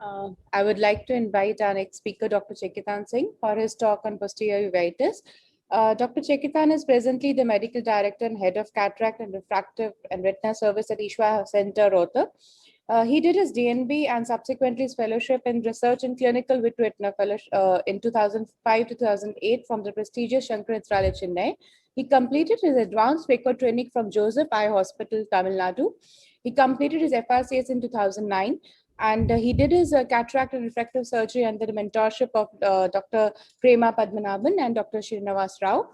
I would like to invite our next speaker, Dr. Chekitan Singh, for his talk on posterior uveitis. Dr. Chekitan is presently the Medical Director and Head of Cataract and Refractive and Retina Service at Ishwa Center, Rohtak. He did his DNB and subsequently his fellowship in research and clinical with retina fellowship in 2005 to 2008 from the prestigious Shankar Nethralaya, Chennai. He completed his advanced phaco training from Joseph Eye Hospital, Tamil Nadu. He completed his FRCS in 2009, and he did his cataract and refractive surgery under the mentorship of Dr. Prema Padmanabhan and Dr. Srinivas Rao.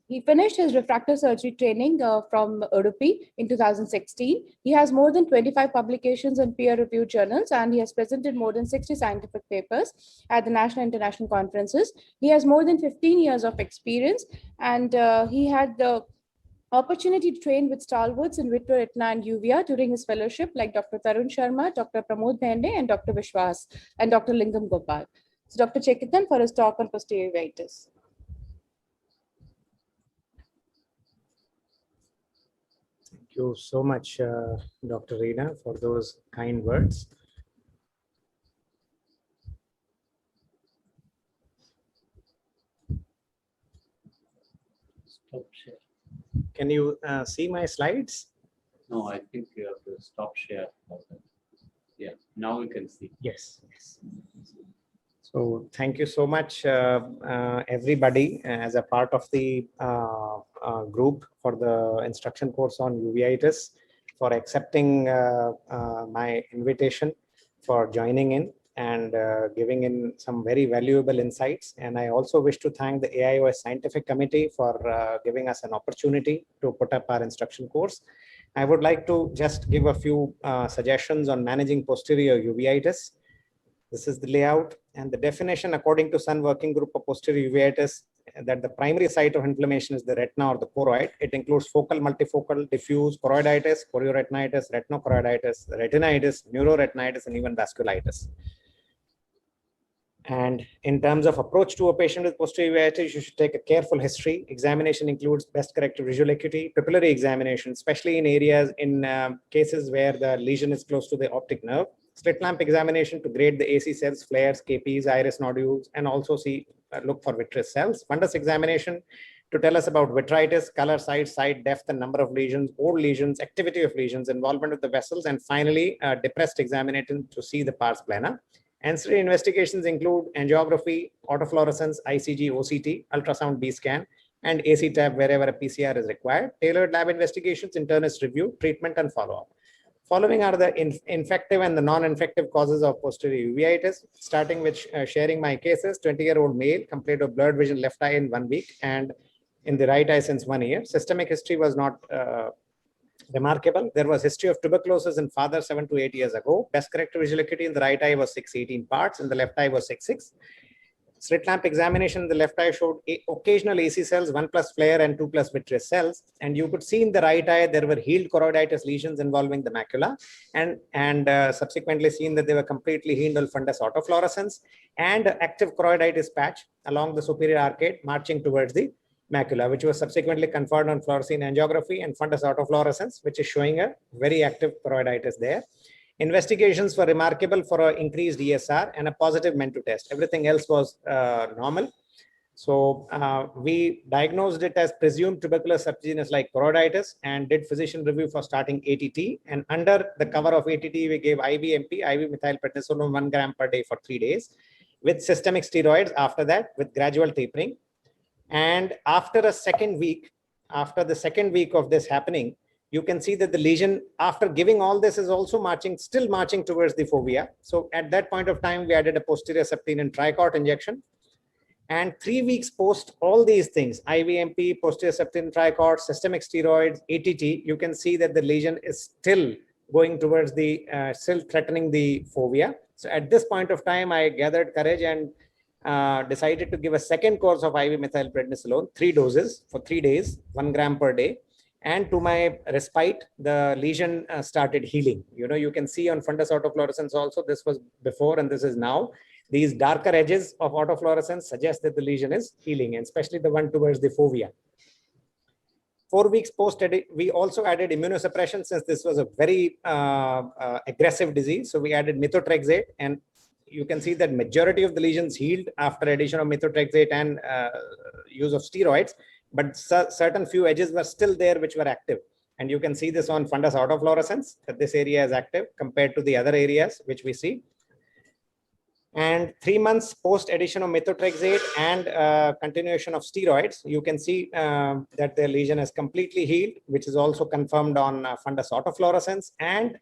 He finished his refractive surgery training from Udupi in 2016. He has more than 25 publications in peer-reviewed journals, and he has presented more than 60 scientific papers at the national and international conferences. He has more than 15 years of experience, and he had the opportunity to train with stalwarts in vitro retina and uvea during his fellowship, like Dr. Tarun Sharma, Dr. Pramod Bhende, and Dr. Vishwas, and Dr. Lingam Gopal. So Dr. Chekitan for his talk on posterior uveitis. Thank you so much, Dr. Reena, for those kind words. Stop share. Can you see my slides? No, I think you have to stop share. Yeah, now we can see. Yes. So thank you so much, everybody, as a part of the group for the instruction course on uveitis, for accepting my invitation, for joining in and giving in some very valuable insights. And I also wish to thank the AIOS Scientific Committee for giving us an opportunity to put up our instruction course. I would like to just give a few suggestions on managing posterior uveitis. This is the layout and the definition according to Sun Working Group of Posterior Uveitis, that the primary site of inflammation is the retina or the choroid. It includes focal, multifocal, diffuse, choroiditis, chorioretinitis, retinochoroiditis, retinitis, neuroretinitis, and even vasculitis. And in terms of approach to a patient with posterior uveitis, you should take a careful history. Examination includes best corrected visual acuity, pupillary examination, especially in areas in cases where the lesion is close to the optic nerve. Slit lamp examination to grade the AC cells, flares, KPs, iris nodules, and also look for vitreous cells. Fundus examination to tell us about vitritis, color, size, site, depth, and number of lesions, old lesions, activity of lesions, involvement of the vessels, and finally, depressed examination to see the pars plana. Ancillary investigations include angiography, autofluorescence, ICG, OCT, ultrasound B scan, and AC tab wherever a PCR is required. Tailored lab investigations, internist review, treatment, and follow-up. Following are the infective and the non-infective causes of posterior uveitis, starting with sharing my cases. 20-year-old male, complained of blurred vision left eye in 1 week and in the right eye since 1 year. Systemic history was not remarkable. There was history of tuberculosis in father 7 to 8 years ago. Best corrected visual acuity in the right eye was 6/18 parts, in the left eye was 6/6. Slit lamp examination in the left eye showed occasional AC cells, 1+ flare and 2+ vitreous cells. And you could see in the right eye, there were healed choroiditis lesions involving the macula, and subsequently seen that they were completely healed on fundus autofluorescence and active choroiditis patch along the superior arcade marching towards the macula, which was subsequently conferred on fluorescein angiography and fundus autofluorescence, which is showing a very active choroiditis there. Investigations were remarkable for an increased ESR and a positive MEN2 test. Everything else was normal. So we diagnosed it as presumed tuberculous subgenus-like choroiditis and did physician review for starting ATT. And under the cover of ATT, we gave IVMP, IV methylprednisolone 1 gram per day for 3 days with systemic steroids after that with gradual tapering. And after the second week of this happening, you can see that the lesion after giving all this is also still marching towards the fovea. So at that point of time, we added a posterior subtenon tricort injection. And 3 weeks post all these things, IVMP, posterior subtenon tricort, systemic steroids, ATT, you can see that the lesion is still going towards still threatening the fovea. So at this point of time, I gathered courage and decided to give a second course of IV methylprednisolone, 3 doses for 3 days, 1 gram per day. And to my respite, the lesion started healing. You can see on fundus autofluorescence also, this was before and this is now. These darker edges of autofluorescence suggest that the lesion is healing, and especially the one towards the fovea. 4 weeks post, we also added immunosuppression since this was a very aggressive disease. So we added methotrexate and you can see that majority of the lesions healed after addition of methotrexate and use of steroids, but certain few edges were still there which were active. And you can see this on fundus autofluorescence, that this area is active compared to the other areas which we see. And 3 months post addition of methotrexate and continuation of steroids, you can see that the lesion is completely healed, which is also confirmed on fundus autofluorescence. And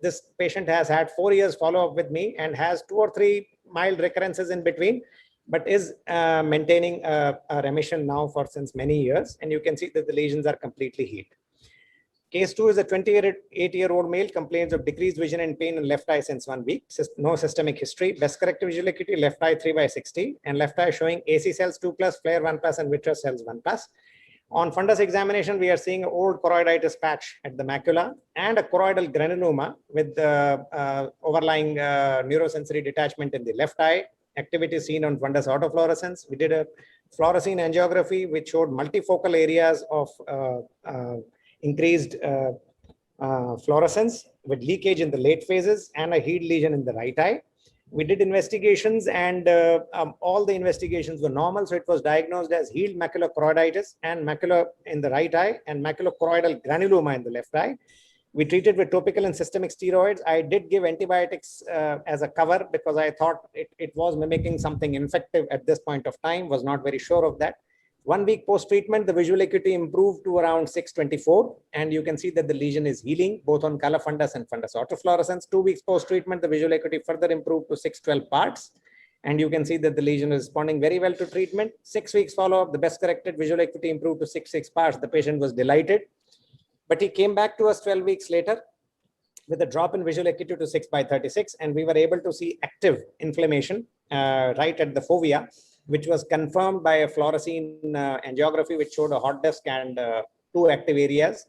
this patient has had 4 years follow-up with me and has 2 or 3 mild recurrences in between, but is maintaining a remission now for since many years. And you can see that the lesions are completely healed. Case 2 is a 28-year-old male, complains of decreased vision and pain in left eye since 1 week. No systemic history. Best corrective visual acuity, left eye 3/60, and left eye showing AC cells 2+, flare 1+, and vitreous cells 1+. On fundus examination, we are seeing an old choroiditis patch at the macula and a choroidal granuloma with the overlying neurosensory detachment in the left eye. Activity seen on fundus autofluorescence. We did a fluorescein angiography which showed multifocal areas of increased fluorescence with leakage in the late phases and a healed lesion in the right eye. We did investigations and all the investigations were normal. So it was diagnosed as healed macular choroiditis and macula in the right eye and maculochoroidal granuloma in the left eye. We treated with topical and systemic steroids. I did give antibiotics as a cover because I thought it was mimicking something infective at this point of time, was not very sure of that. 1 week post-treatment, the visual acuity improved to around 624, and you can see that the lesion is healing both on color fundus and fundus autofluorescence. 2 weeks post-treatment, the visual acuity further improved to 612 parts, and you can see that the lesion is responding very well to treatment. 6 weeks follow-up, the best corrected visual acuity improved to 66 parts. The patient was delighted, but he came back to us 12 weeks later with a drop in visual acuity to 6/36, and we were able to see active inflammation right at the fovea, which was confirmed by a fluorescein angiography, which showed a hot disk and 2 active areas.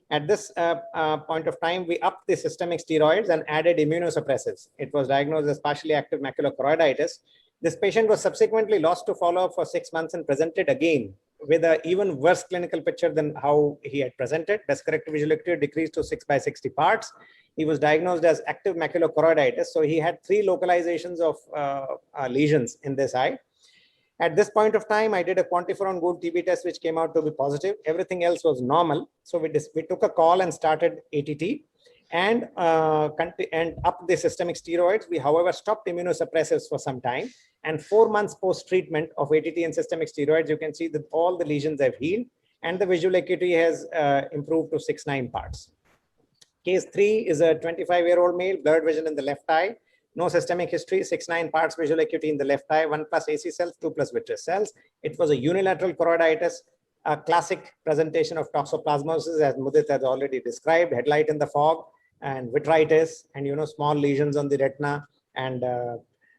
At this point of time, we upped the systemic steroids and added immunosuppressives. It was diagnosed as partially active macular choroiditis. This patient was subsequently lost to follow-up for 6 months and presented again with an even worse clinical picture than how he had presented. Best corrected visual acuity decreased to 6/60 parts. He was diagnosed as active macular choroiditis. So he had 3 localizations of lesions in this eye. At this point of time, I did a quantiferon gold TB test, which came out to be positive. Everything else was normal. So we took a call and started ATT and upped the systemic steroids. We, however, stopped immunosuppressives for some time. And 4 months post-treatment of ATT and systemic steroids, you can see that all the lesions have healed and the visual acuity has improved to 69 parts. Case 3 is a 25-year-old male, blurred vision in the left eye. No systemic history, 69 parts visual acuity in the left eye, 1+ AC cells, 2+ vitreous cells. It was a unilateral choroiditis, a classic presentation of toxoplasmosis, as Mudit has already described, headlight in the fog and vitritis and, small lesions on the retina and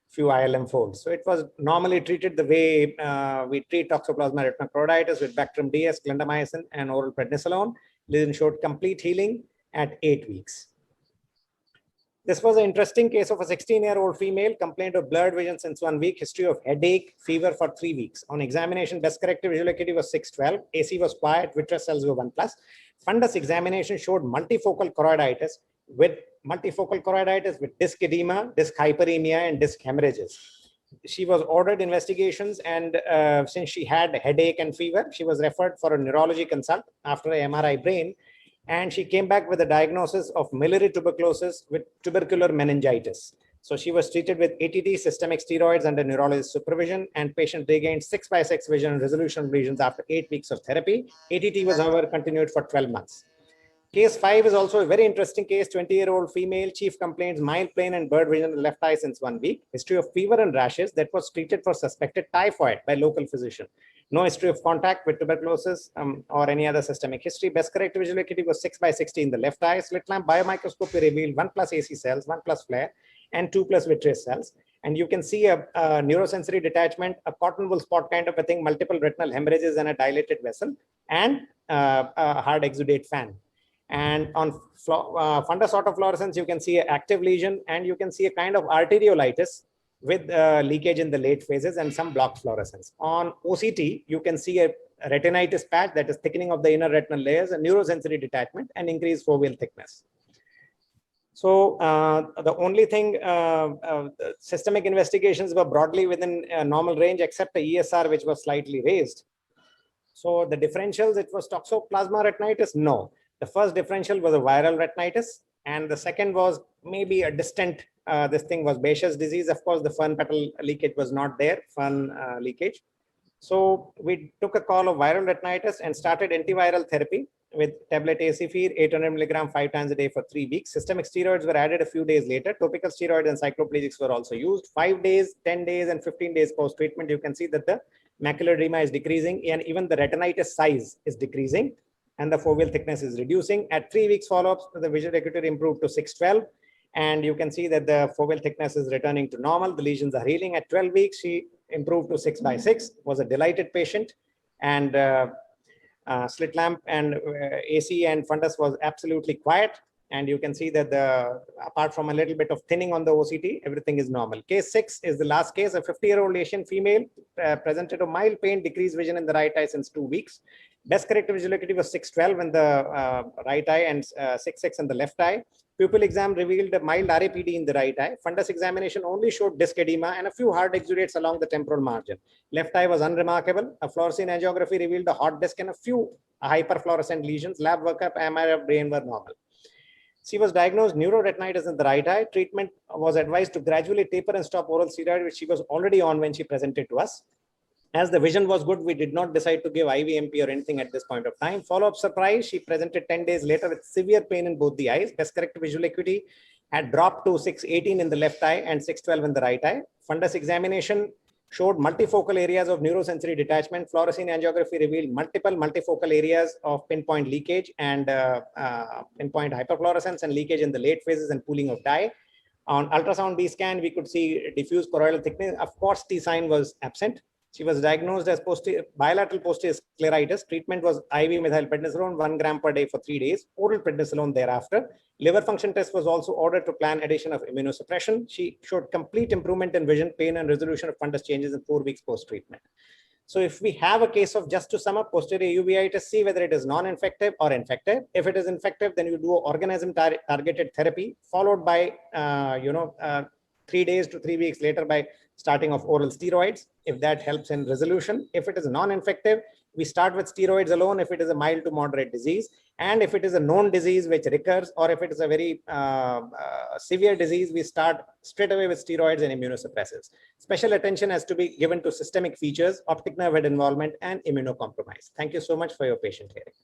few ILM folds. So it was normally treated the way we treat toxoplasma retina choroiditis with Bactrim DS, clindamycin and oral prednisolone. Lesion showed complete healing at 8 weeks. This was an interesting case of a 16-year-old female, complained of blurred vision since 1 week, history of headache, fever for 3 weeks. On examination, best corrected visual acuity was 612, AC was quiet, vitreous cells were 1+. Fundus examination showed multifocal choroiditis with disc edema, disc hyperemia, and disc hemorrhages. She was ordered investigations, and since she had headache and fever, she was referred for a neurology consult after an MRI brain. And she came back with a diagnosis of miliary tuberculosis with tubercular meningitis. So she was treated with ATT, systemic steroids under neurologist supervision, and patient regained 6/6 vision and resolution of lesions after 8 weeks of therapy. ATT was, however, continued for 12 months. Case 5 is also a very interesting case. 20-year-old female, chief complaints, mild pain and blurred vision in the left eye since 1 week. History of fever and rashes that was treated for suspected typhoid by local physician. No history of contact with tuberculosis or any other systemic history. Best corrected visual acuity was 6/60 in the left eye. Slit lamp biomicroscopy revealed 1+ AC cells, 1+ flare, and 2+ vitreous cells. And you can see a neurosensory detachment, a cotton wool spot kind of a thing, multiple retinal hemorrhages and a dilated vessel, and a hard exudate fan. And on fundus autofluorescence, you can see an active lesion, and you can see a kind of arteriolitis with leakage in the late phases and some blocked fluorescence. On OCT, you can see a retinitis patch, that is thickening of the inner retinal layers, a neurosensory detachment, and increased foveal thickness. So the only thing, the systemic investigations were broadly within a normal range, except the ESR, which was slightly raised. So the differentials, it was toxoplasma retinitis? No. The first differential was a viral retinitis, and the second was maybe a distant, this thing was Behçet's disease. Of course, the fern petal leakage was not there, fern leakage. So we took a call of viral retinitis and started antiviral therapy with tablet acifir, 800 milligram 5 times a day for 3 weeks. Systemic steroids were added a few days later. Topical steroids and cycloplegics were also used. 5 days, 10 days, and 15 days post-treatment, you can see that the macular edema is decreasing, and even the retinitis size is decreasing, and the foveal thickness is reducing. At 3 weeks follow-ups, the visual acuity improved to 612. And you can see that the foveal thickness is returning to normal. The lesions are healing. At 12 weeks, she improved to 6/6, was a delighted patient. And slit lamp and AC and fundus was absolutely quiet. And you can see that apart from a little bit of thinning on the OCT, everything is normal. Case 6 is the last case. A 50-year-old Asian female presented a mild pain, decreased vision in the right eye since 2 weeks. Best corrective visual acuity was 612 in the right eye and 6/6 in the left eye. Pupil exam revealed a mild RAPD in the right eye. Fundus examination only showed disc edema and a few hard exudates along the temporal margin. Left eye was unremarkable. A fluorescein angiography revealed a hot disc and a few hyperfluorescent lesions. Lab workup, MRI of brain were normal. She was diagnosed neuroretinitis in the right eye. Treatment was advised to gradually taper and stop oral steroid, which she was already on when she presented to us. As the vision was good, we did not decide to give IVMP or anything at this point of time. Follow-up surprise, she presented 10 days later with severe pain in both the eyes. Best corrected visual acuity had dropped to 618 in the left eye and 612 in the right eye. Fundus examination showed multifocal areas of neurosensory detachment. Fluorescein angiography revealed multiple multifocal areas of pinpoint leakage and pinpoint hyperfluorescence and leakage in the late phases and pooling of dye. On ultrasound B scan, we could see diffuse choroidal thickness. Of course, T sign was absent. She was diagnosed as bilateral posterior scleritis. Treatment was IV methylprednisolone, 1 gram per day for 3 days, oral prednisolone thereafter. Liver function test was also ordered to plan addition of immunosuppression. She showed complete improvement in vision, pain, and resolution of fundus changes in 4 weeks post-treatment. So if we have a case of, just to sum up, posterior uveitis, see whether it is non-infective or infective. If it is infective, then you do organism targeted therapy, followed by 3 days to 3 weeks later by starting of oral steroids, if that helps in resolution. If it is non-infective, we start with steroids alone if it is a mild to moderate disease. And if it is a known disease which recurs, or if it is a very severe disease, we start straight away with steroids and immunosuppressants. Special attention has to be given to systemic features, optic nerve head involvement, and immunocompromise. Thank you so much for your patient hearing.